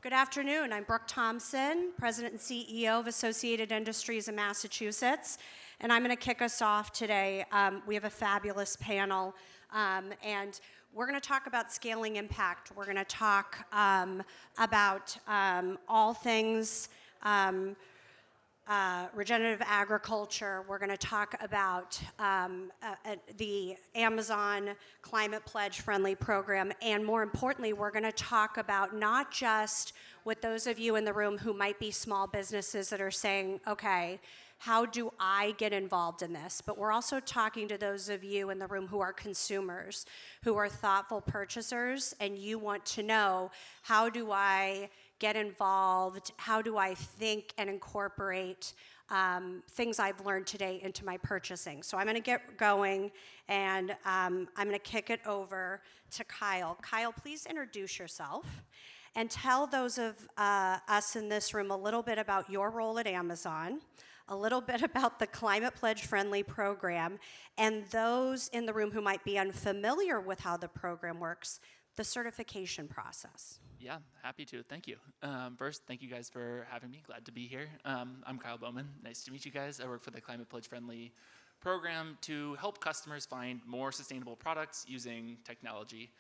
Good afternoon. I'm Brooke Thompson, President and CEO of Associated Industries in Massachusetts, and I'm going to kick us off today. We have a fabulous panel, and we're going to talk about scaling impact. We're going to talk about all things regenerative agriculture. We're going to talk about the Amazon Climate Pledge Friendly Program, and more importantly, we're going to talk about not just with those of you in the room who might be small businesses that are saying, okay, how do I get involved in this? But we're also talking to those of you in the room who are consumers, who are thoughtful purchasers, and you want to know, how do I get involved? How do I think and incorporate things I've learned today into my purchasing? So I'm going to get going, and I'm going to kick it over to Kyle. Kyle, please introduce yourself and tell those of us in this room a little bit about your role at Amazon, a little bit about the Climate Pledge Friendly Program, and those in the room who might be unfamiliar with how the program works, the certification process. Yeah, happy to. Thank you. First, thank you guys for having me. Glad to be here. I'm Kyle Bowman. Nice to meet you guys. I work for the Climate Pledge Friendly Program to help customers find more sustainable products using technology.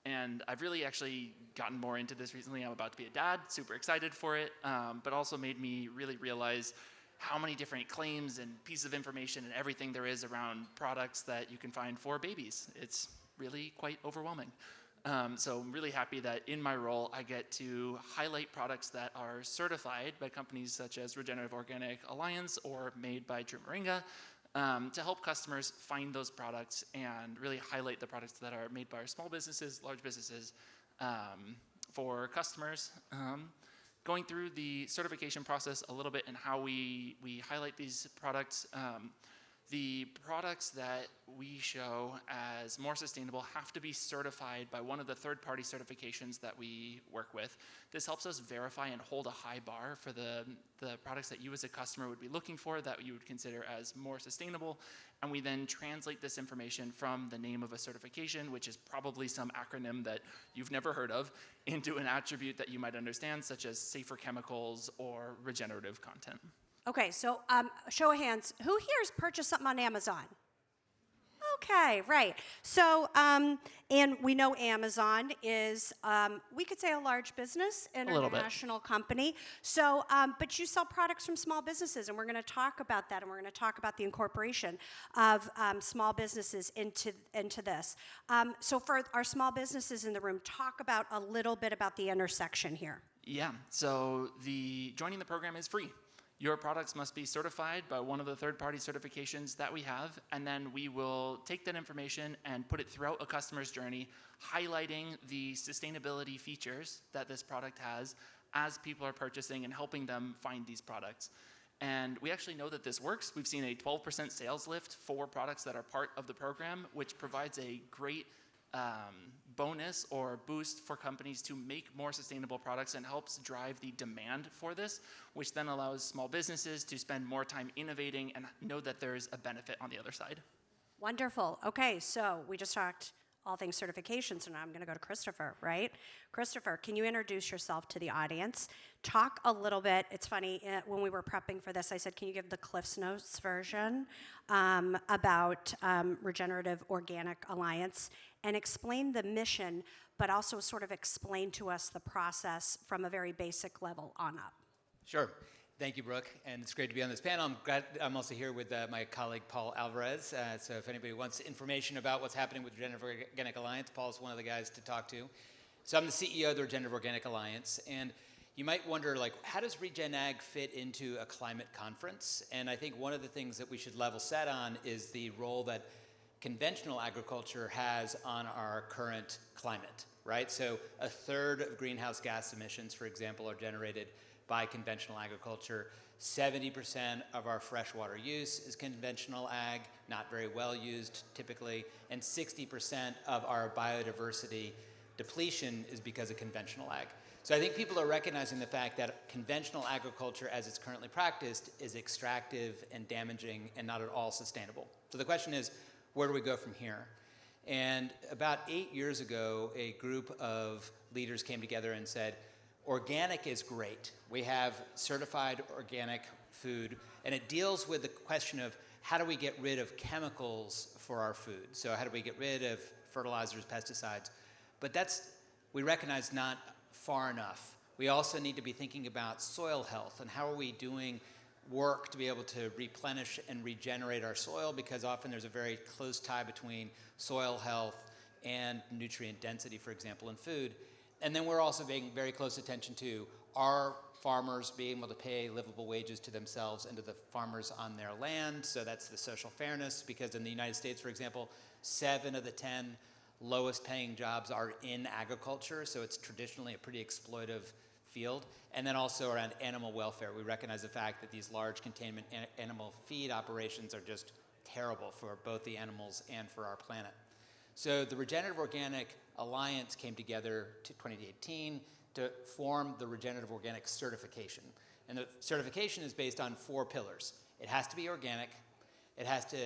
And I've really actually gotten more into this recently. I'm about to be a dad, super excited for it, but also made me really realize how many different claims and pieces of information and everything there is around products that you can find for babies. It's really quite overwhelming. So I'm really happy that in my role, I get to highlight products that are certified by companies such as Regenerative Organic Alliance or made by True Moringa, to help customers find those products and really highlight the products that are made by our small businesses, large businesses, for customers. Going through the certification process a little bit and how we highlight these products. The products that we show as more sustainable have to be certified by one of the third-party certifications that we work with. This helps us verify and hold a high bar for the products that you as a customer would be looking for, that you would consider as more sustainable. And we then translate this information from the name of a certification, which is probably some acronym that you've never heard of, into an attribute that you might understand, such as safer chemicals or regenerative content. Okay, so show of hands, who here has purchased something on Amazon? Okay, right. So, and we know Amazon is, we could say a large business, international company. So, but you sell products from small businesses, and we're going to talk about that, and we're going to talk about the incorporation of small businesses into this. So for our small businesses in the room, talk about a little bit about the intersection here. Yeah, so joining the program is free. Your products must be certified by one of the third-party certifications that we have, and then we will take that information and put it throughout a customer's journey, highlighting the sustainability features that this product has as people are purchasing and helping them find these products. And we actually know that this works. We've seen a 12% sales lift for products that are part of the program, which provides a great bonus or boost for companies to make more sustainable products and helps drive the demand for this, which then allows small businesses to spend more time innovating and know that there's a benefit on the other side. Wonderful. Okay, so we just talked all things certifications, and I'm going to go to Christopher, right? Christopher, can you introduce yourself to the audience? Talk a little bit. It's funny, when we were prepping for this, I said, can you give the Cliff's Notes version about Regenerative Organic Alliance, and explain the mission, but also sort of explain to us the process from a very basic level on up. Sure. Thank you, Brooke, and it's great to be on this panel. I'm also here with my colleague, Paul Alvarez. So if anybody wants information about what's happening with Regenerative Organic Alliance, Paul's one of the guys to talk to. So I'm the CEO of the Regenerative Organic Alliance, and you might wonder, like, how does Regen Ag fit into a climate conference? And I think one of the things that we should level set on is the role that conventional agriculture has on our current climate, right? So a third of greenhouse gas emissions, for example, are generated by conventional agriculture. 70% of our freshwater use is conventional ag, not very well used typically, and 60% of our biodiversity depletion is because of conventional ag. So I think people are recognizing the fact that conventional agriculture as it's currently practiced is extractive and damaging and not at all sustainable. So the question is, where do we go from here? And about 8 years ago, a group of leaders came together and said, Organic is great. We have certified organic food, and it deals with the question of how do we get rid of chemicals for our food? So how do we get rid of fertilizers, pesticides? But we recognize, not far enough. We also need to be thinking about soil health and how are we doing work to be able to replenish and regenerate our soil, because often there's a very close tie between soil health and nutrient density, for example, in food. And then we're also paying very close attention to, are farmers being able to pay livable wages to themselves and to the farmers on their land? So that's the social fairness, because in the United States, for example, 7 of the 10 lowest paying jobs are in agriculture, so it's traditionally a pretty exploitive field. And then also around animal welfare, we recognize the fact that these large containment animal feed operations are just terrible for both the animals and for our planet. So the Regenerative Organic Alliance came together in 2018 to form the Regenerative Organic Certification. And the certification is based on 4 pillars. It has to be organic, it has to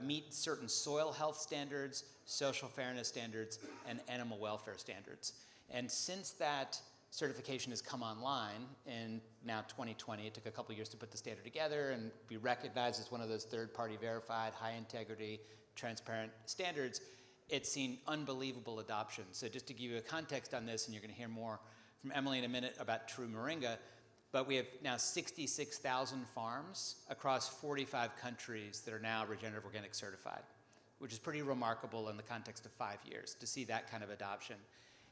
meet certain soil health standards, social fairness standards, and animal welfare standards. And since that certification has come online in now 2020, it took a couple years to put the standard together and be recognized as one of those third-party verified, high-integrity, transparent standards, it's seen unbelievable adoption. So just to give you a context on this, and you're going to hear more from Emily in a minute about True Moringa, but we have now 66,000 farms across 45 countries that are now Regenerative Organic certified, which is pretty remarkable in the context of 5 years to see that kind of adoption.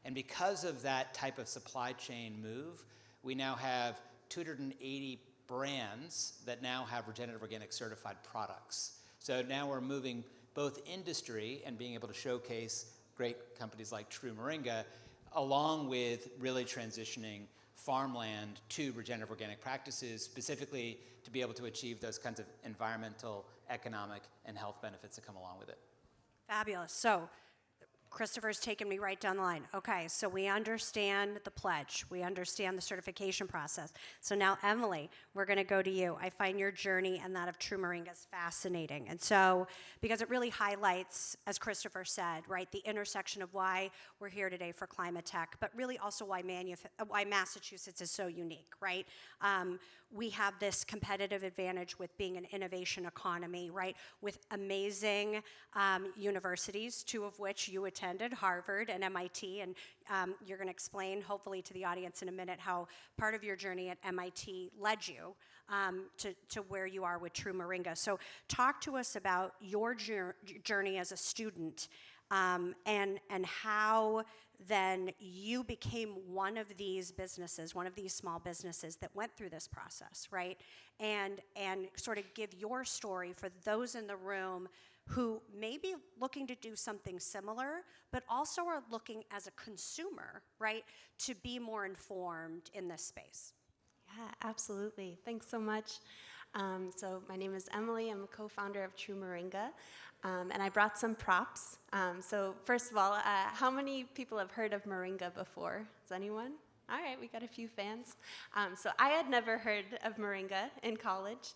And because of that type of supply chain move, we now have 280 brands that now have Regenerative Organic certified products. So now we're moving both industry and being able to showcase great companies like True Moringa, along with really transitioning farmland to regenerative organic practices, specifically to be able to achieve those kinds of environmental, economic, and health benefits that come along with it. Fabulous. So Christopher's taken me right down the line. Okay, so we understand the pledge. We understand the certification process. So now, Emily, we're going to go to you. I find your journey and that of True Moringa is fascinating. And so, because it really highlights, as Christopher said, right, the intersection of why we're here today for climate tech, but really also why Massachusetts is so unique, right? We have this competitive advantage with being an innovation economy, right, with amazing universities, 2 of which you attended, Harvard and MIT, and you're going to explain, hopefully, to the audience in a minute how part of your journey at MIT led you to where you are with True Moringa. So talk to us about your journey as a student and how then you became one of these businesses, one of these small businesses that went through this process, right? And sort of give your story for those in the room who may be looking to do something similar, but also are looking as a consumer, right, to be more informed in this space. Yeah, absolutely. Thanks so much. So my name is Emily. I'm a co-founder of True Moringa, and I brought some props. So first of all, how many people have heard of Moringa before? Is anyone? All right, we got a few fans. So I had never heard of Moringa in college,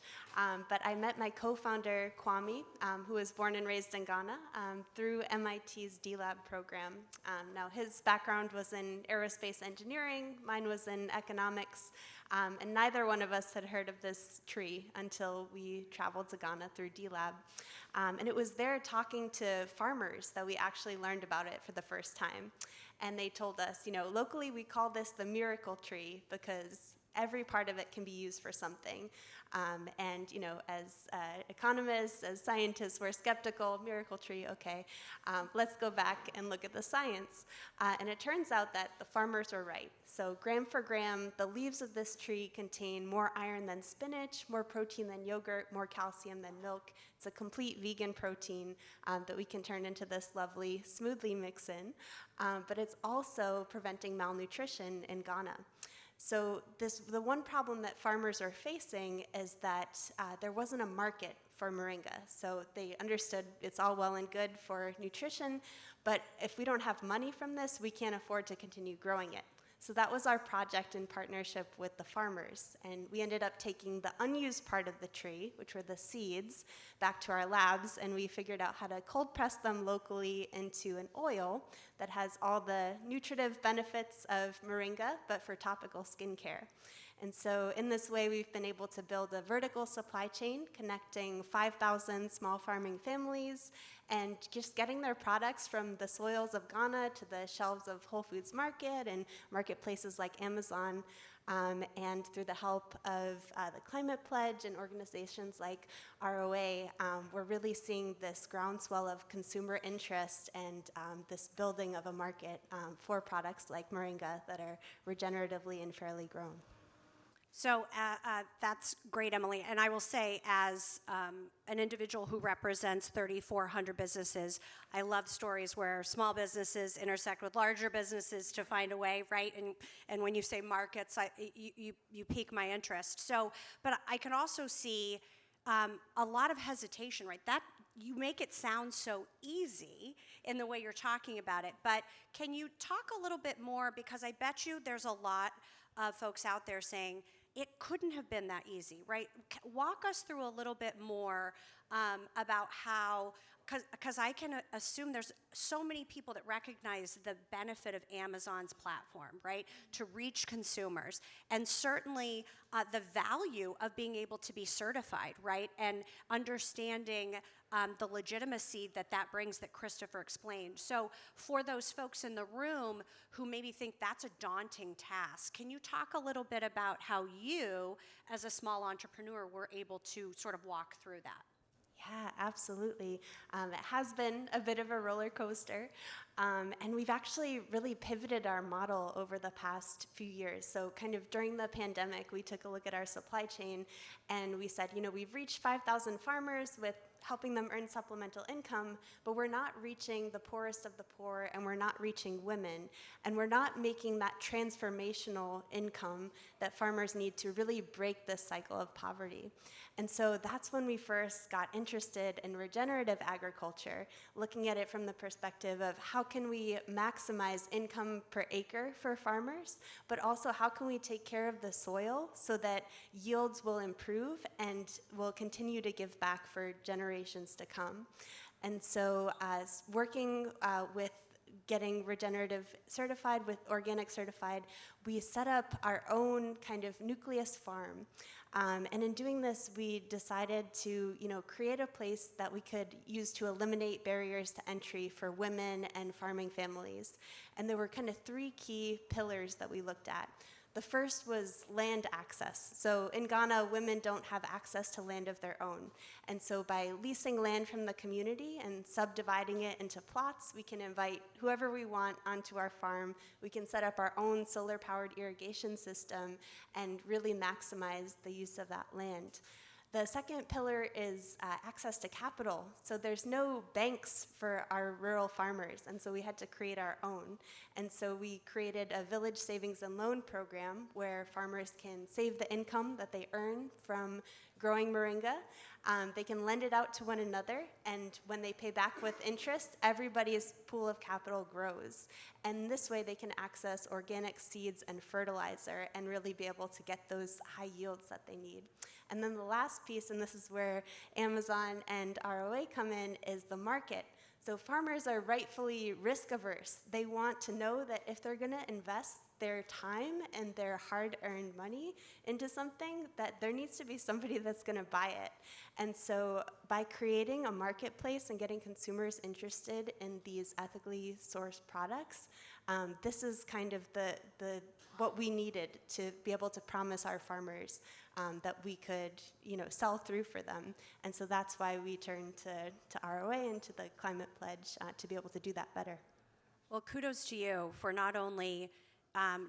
but I met my co-founder, Kwame, who was born and raised in Ghana, through MIT's D-Lab program. Now, his background was in aerospace engineering, mine was in economics, and neither one of us had heard of this tree until we traveled to Ghana through D-Lab. And it was there talking to farmers that we actually learned about it for the first time. And they told us, you know, locally we call this the miracle tree because every part of it can be used for something. And, you know, as economists, as scientists, we're skeptical, miracle tree, okay. Let's go back and look at the science. And it turns out that the farmers were right. So gram for gram, the leaves of this tree contain more iron than spinach, more protein than yogurt, more calcium than milk. It's a complete vegan protein that we can turn into this lovely smoothie mix-in. But it's also preventing malnutrition in Ghana. So the one problem that farmers are facing is that there wasn't a market for moringa. So they understood it's all well and good for nutrition, but if we don't have money from this, we can't afford to continue growing it. So that was our project in partnership with the farmers. And we ended up taking the unused part of the tree, which were the seeds, back to our labs, and we figured out how to cold press them locally into an oil that has all the nutritive benefits of moringa, but for topical skincare. And so in this way, we've been able to build a vertical supply chain connecting 5,000 small farming families and just getting their products from the soils of Ghana to the shelves of Whole Foods Market and marketplaces like Amazon. And through the help of the Climate Pledge and organizations like ROA, we're really seeing this groundswell of consumer interest and this building of a market for products like moringa that are regeneratively and fairly grown. So that's great, Emily. And I will say, as an individual who represents 3,400 businesses, I love stories where small businesses intersect with larger businesses to find a way, right? And when you say markets, you pique my interest. So, but I can also see a lot of hesitation, right? That you make it sound so easy in the way you're talking about it. But can you talk a little bit more? Because I bet you there's a lot of folks out there saying, it couldn't have been that easy, right? Walk us through a little bit more about how, because I can assume there's so many people that recognize the benefit of Amazon's platform, right, to reach consumers, and certainly the value of being able to be certified, right, and understanding the legitimacy that brings that Christopher explained. So for those folks in the room who maybe think that's a daunting task, can you talk a little bit about how you, as a small entrepreneur, were able to sort of walk through that? Yeah, absolutely. It has been a bit of a roller coaster, and we've actually really pivoted our model over the past few years. So kind of during the pandemic, we took a look at our supply chain, and we said, we've reached 5,000 farmers with helping them earn supplemental income, but we're not reaching the poorest of the poor, and we're not reaching women, and we're not making that transformational income that farmers need to really break this cycle of poverty. And so that's when we first got interested in regenerative agriculture, looking at it from the perspective of how can we maximize income per acre for farmers, but also how can we take care of the soil so that yields will improve and will continue to give back for generations to come. And so working with getting regenerative certified, with organic certified, we set up our own kind of nucleus farm. And in doing this, we decided to, create a place that we could use to eliminate barriers to entry for women and farming families. And there were kind of 3 key pillars that we looked at. The first was land access. So in Ghana, women don't have access to land of their own. And so by leasing land from the community and subdividing it into plots, we can invite whoever we want onto our farm. We can set up our own solar-powered irrigation system and really maximize the use of that land. The second pillar is access to capital. So there's no banks for our rural farmers, and so we had to create our own. And so we created a village savings and loan program where farmers can save the income that they earn from growing moringa. They can lend it out to one another, and when they pay back with interest, everybody's pool of capital grows. And this way they can access organic seeds and fertilizer and really be able to get those high yields that they need. And then the last piece, and this is where Amazon and ROA come in, is the market. So farmers are rightfully risk averse. They want to know that if they're going to invest their time and their hard-earned money into something, that there needs to be somebody that's going to buy it. And so by creating a marketplace and getting consumers interested in these ethically sourced products, this is kind of the what we needed to be able to promise our farmers that we could, sell through for them. And so that's why we turned to ROA and to the Climate Pledge to be able to do that better. Well, kudos to you for not only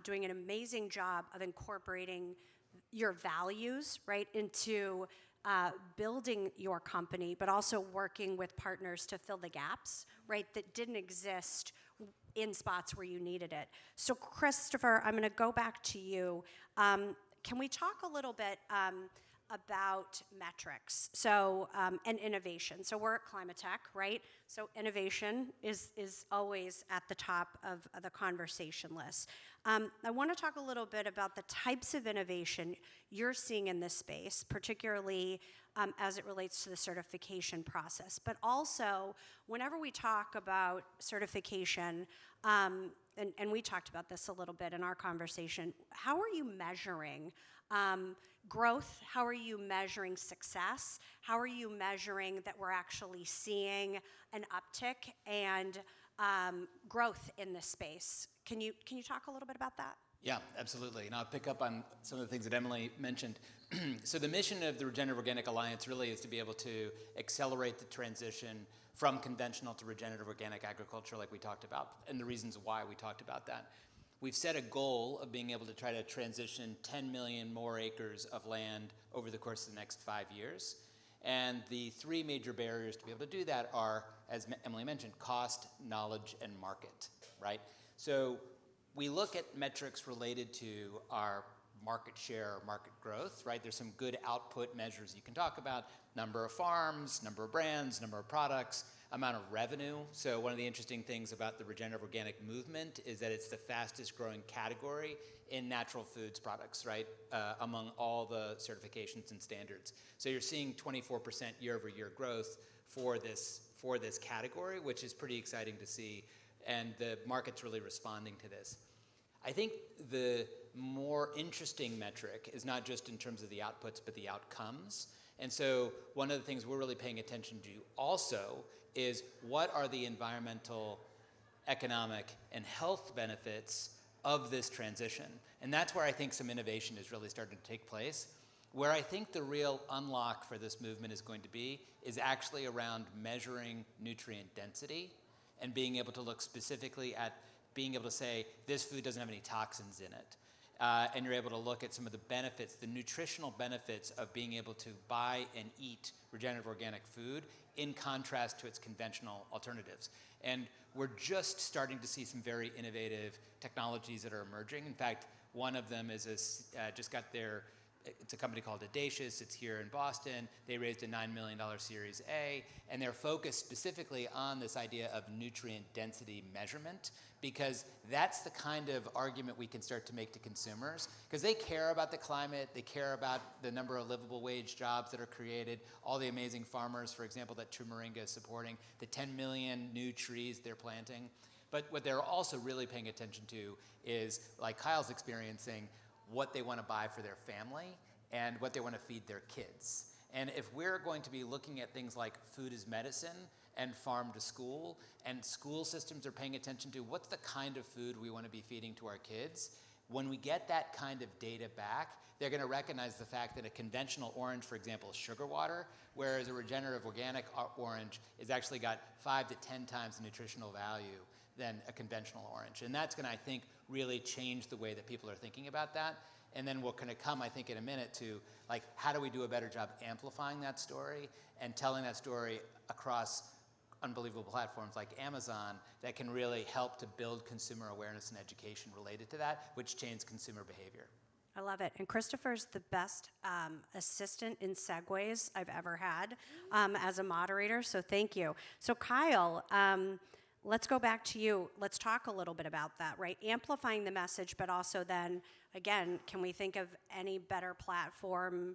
doing an amazing job of incorporating your values, right, into building your company, but also working with partners to fill the gaps, right, that didn't exist in spots where you needed it. So Christopher, I'm going to go back to you. Can we talk a little bit about metrics, so and innovation? So we're at Climate Tech, right? So innovation is always at the top of the conversation list. I want to talk a little bit about the types of innovation you're seeing in this space, particularly as it relates to the certification process. But also, whenever we talk about certification, and we talked about this a little bit in our conversation, how are you measuring growth? How are you measuring success? How are you measuring that we're actually seeing an uptick and growth in this space? Can you talk a little bit about that? Yeah, absolutely. And I'll pick up on some of the things that Emily mentioned. So the mission of the Regenerative Organic Alliance really is to be able to accelerate the transition from conventional to regenerative organic agriculture like we talked about, and the reasons why we talked about that. We've set a goal of being able to try to transition 10 million more acres of land over the course of the next 5 years. And the three major barriers to be able to do that are, as Emily mentioned, cost, knowledge, and market, right? So we look at metrics related to our market share, market growth, right? There's some good output measures you can talk about: number of farms, number of brands, number of products, amount of revenue. So one of the interesting things about the regenerative organic movement is that it's the fastest growing category in natural foods products, right? Among all the certifications and standards. So you're seeing 24% year-over-year growth for this category, which is pretty exciting to see, and the market's really responding to this. I think the more interesting metric is not just in terms of the outputs, but the outcomes. And so one of the things we're really paying attention to also is what are the environmental, economic, and health benefits of this transition. And that's where I think some innovation is really starting to take place. Where I think the real unlock for this movement is going to be is actually around measuring nutrient density and being able to look specifically at being able to say, this food doesn't have any toxins in it. And you're able to look at some of the benefits, the nutritional benefits of being able to buy and eat regenerative organic food in contrast to its conventional alternatives. And we're just starting to see some very innovative technologies that are emerging. In fact, one of them is just got their, it's a company called Audacious. It's here in Boston. They raised a $9 million Series A, and they're focused specifically on this idea of nutrient density measurement, because that's the kind of argument we can start to make to consumers, because they care about the climate, they care about the number of livable wage jobs that are created, all the amazing farmers, for example, that True Moringa is supporting, the 10 million new trees they're planting. But what they're also really paying attention to is, like Kyle's experiencing, what they want to buy for their family and what they want to feed their kids. And if we're going to be looking at things like food as medicine and farm to school, and school systems are paying attention to what's the kind of food we want to be feeding to our kids, when we get that kind of data back, they're going to recognize the fact that a conventional orange, for example, is sugar water, whereas a regenerative organic orange has actually got 5 to 10 times the nutritional value than a conventional orange. And that's going to, I think, really change the way that people are thinking about that. And then we're going to come, I think, in a minute to, like, how do we do a better job amplifying that story and telling that story across unbelievable platforms like Amazon that can really help to build consumer awareness and education related to that, which changes consumer behavior. I love it. And Christopher's the best assistant in segues I've ever had as a moderator, so thank you. So Kyle, let's go back to you. Let's talk a little bit about that, right? Amplifying the message, but also then, again, can we think of any better platform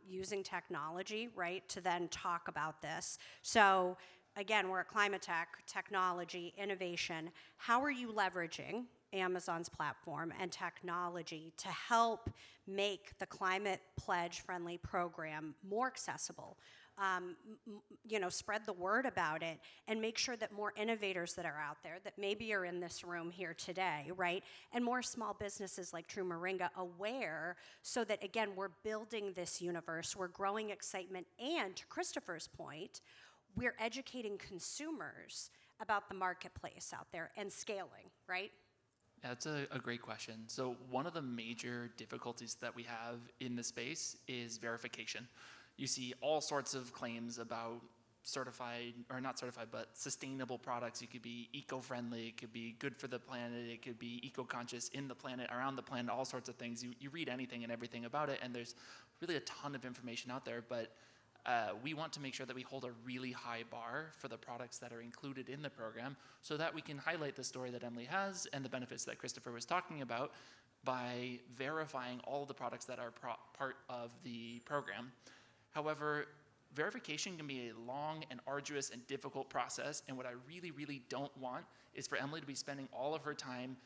using technology, right, to then talk about this? So again, we're at Climate Tech, technology, innovation. How are you leveraging Amazon's platform and technology to help make the Climate Pledge Friendly program more accessible? Spread the word about it and make sure that more innovators that are out there that maybe are in this room here today, right? And more small businesses like True Moringa aware, so that, again, we're building this universe, we're growing excitement, and to Christopher's point, we're educating consumers about the marketplace out there and scaling, right? That's a great question. So one of the major difficulties that we have in the space is verification. You see all sorts of claims about certified, or not certified, but sustainable products. It could be eco-friendly, it could be good for the planet, it could be eco-conscious in the planet, around the planet, all sorts of things. You read anything and everything about it, and there's really a ton of information out there, but we want to make sure that we hold a really high bar for the products that are included in the program so that we can highlight the story that Emily has and the benefits that Christopher was talking about by verifying all the products that are part of the program. However, verification can be a long and arduous and difficult process, and what I really, really don't want is for Emily to be spending all of her time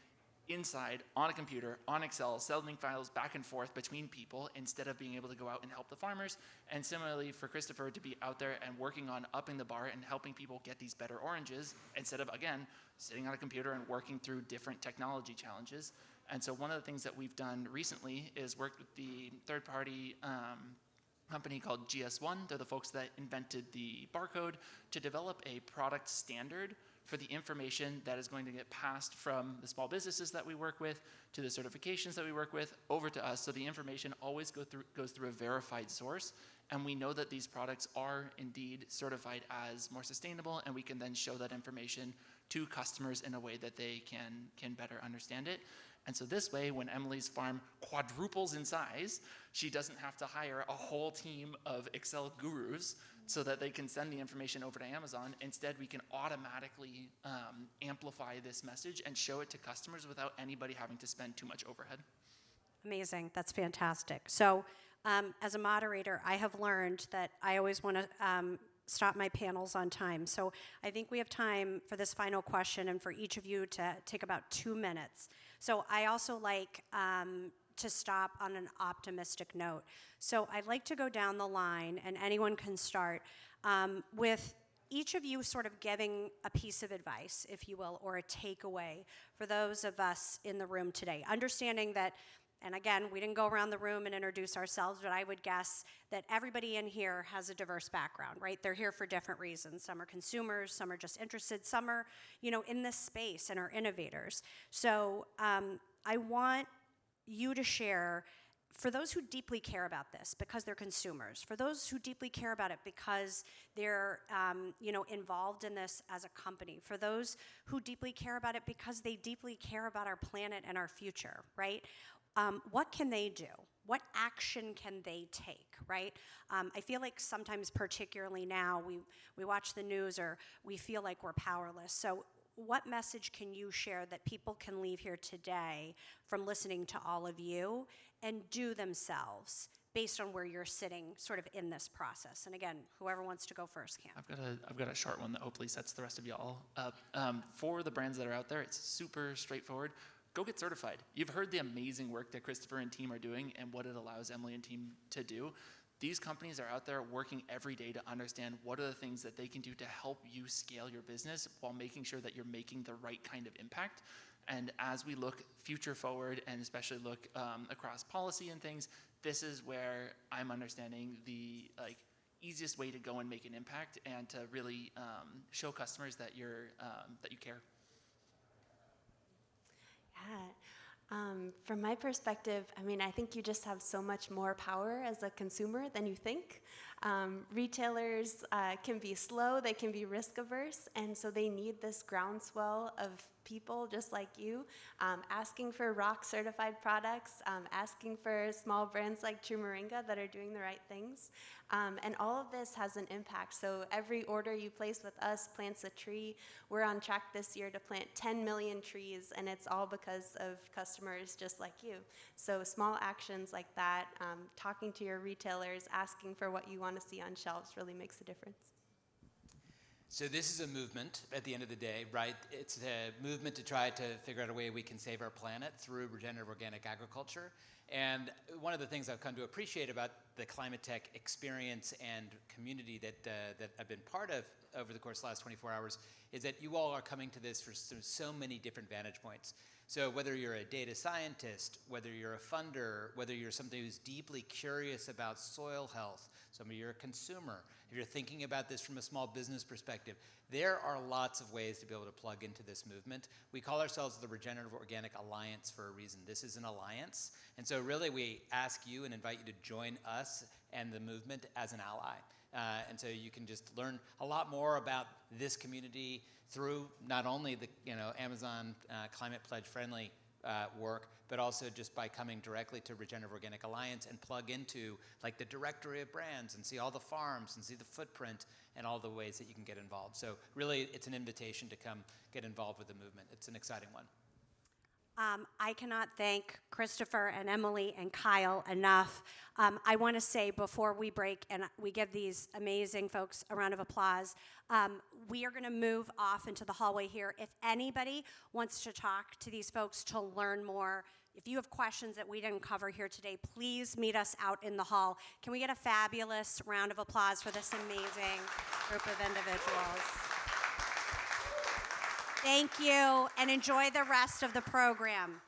inside on a computer, on Excel, sending files back and forth between people instead of being able to go out and help the farmers. And similarly for Christopher to be out there and working on upping the bar and helping people get these better oranges instead of, again, sitting on a computer and working through different technology challenges. And so one of the things that we've done recently is worked with the third-party company called GS1. They're the folks that invented the barcode to develop a product standard for the information that is going to get passed from the small businesses that we work with to the certifications that we work with over to us. So the information always goes through a verified source, and we know that these products are indeed certified as more sustainable, and we can then show that information to customers in a way that they can better understand it. And so this way, when Emily's farm quadruples in size, she doesn't have to hire a whole team of Excel gurus so that they can send the information over to Amazon. Instead, we can automatically amplify this message and show it to customers without anybody having to spend too much overhead. Amazing. That's fantastic. So as a moderator, I have learned that I always want to stop my panels on time. So I think we have time for this final question and for each of you to take about 2 minutes. So I also like to stop on an optimistic note. So I'd like to go down the line, and anyone can start, with each of you sort of giving a piece of advice, if you will, or a takeaway for those of us in the room today. Understanding that, and again, we didn't go around the room and introduce ourselves, but I would guess that everybody in here has a diverse background, right? They're here for different reasons. Some are consumers, some are just interested, some are, in this space and are innovators. So I want you to share, for those who deeply care about this because they're consumers, for those who deeply care about it because they're involved in this as a company, for those who deeply care about it because they deeply care about our planet and our future, right? What can they do? What action can they take, right? I feel like sometimes, particularly now, we watch the news or we feel like we're powerless. So what message can you share that people can leave here today from listening to all of you and do themselves based on where you're sitting sort of in this process? And again, whoever wants to go first can. I've got a short one that hopefully sets the rest of y'all up. For the brands that are out there, it's super straightforward. Go get certified. You've heard the amazing work that Christopher and team are doing and what it allows Emily and team to do. These companies are out there working every day to understand what are the things that they can do to help you scale your business while making sure that you're making the right kind of impact. And as we look future forward and especially look across policy and things, this is where I'm understanding the easiest way to go and make an impact and to really show customers that you care. From my perspective, I think you just have so much more power as a consumer than you think. Retailers can be slow, they can be risk averse, and so they need this groundswell of people just like you, asking for rock certified products, asking for small brands like True Moringa that are doing the right things. And all of this has an impact. So every order you place with us plants a tree. We're on track this year to plant 10 million trees, and it's all because of customers just like you. So small actions like that, talking to your retailers, asking for what you want to see on shelves really makes a difference. So this is a movement at the end of the day, right? It's a movement to try to figure out a way we can save our planet through regenerative organic agriculture. And one of the things I've come to appreciate about the climate tech experience and community that I've been part of over the course of the last 24 hours is that you all are coming to this for so many different vantage points. So whether you're a data scientist, whether you're a funder, whether you're somebody who's deeply curious about soil health, somebody you're a consumer, if you're thinking about this from a small business perspective, there are lots of ways to be able to plug into this movement. We call ourselves the Regenerative Organic Alliance for a reason. This is an alliance. And so really we ask you and invite you to join us and the movement as an ally. And so you can just learn a lot more about this community through not only the Amazon Climate Pledge Friendly work, but also just by coming directly to Regenerative Organic Alliance and plug into like the directory of brands and see all the farms and see the footprint and all the ways that you can get involved. So really, it's an invitation to come get involved with the movement. It's an exciting one. I cannot thank Christopher and Emily and Kyle enough. I want to say before we break and we give these amazing folks a round of applause, we are going to move off into the hallway here. If anybody wants to talk to these folks to learn more, if you have questions that we didn't cover here today, please meet us out in the hall. Can we get a fabulous round of applause for this amazing group of individuals? Thank you, and enjoy the rest of the program.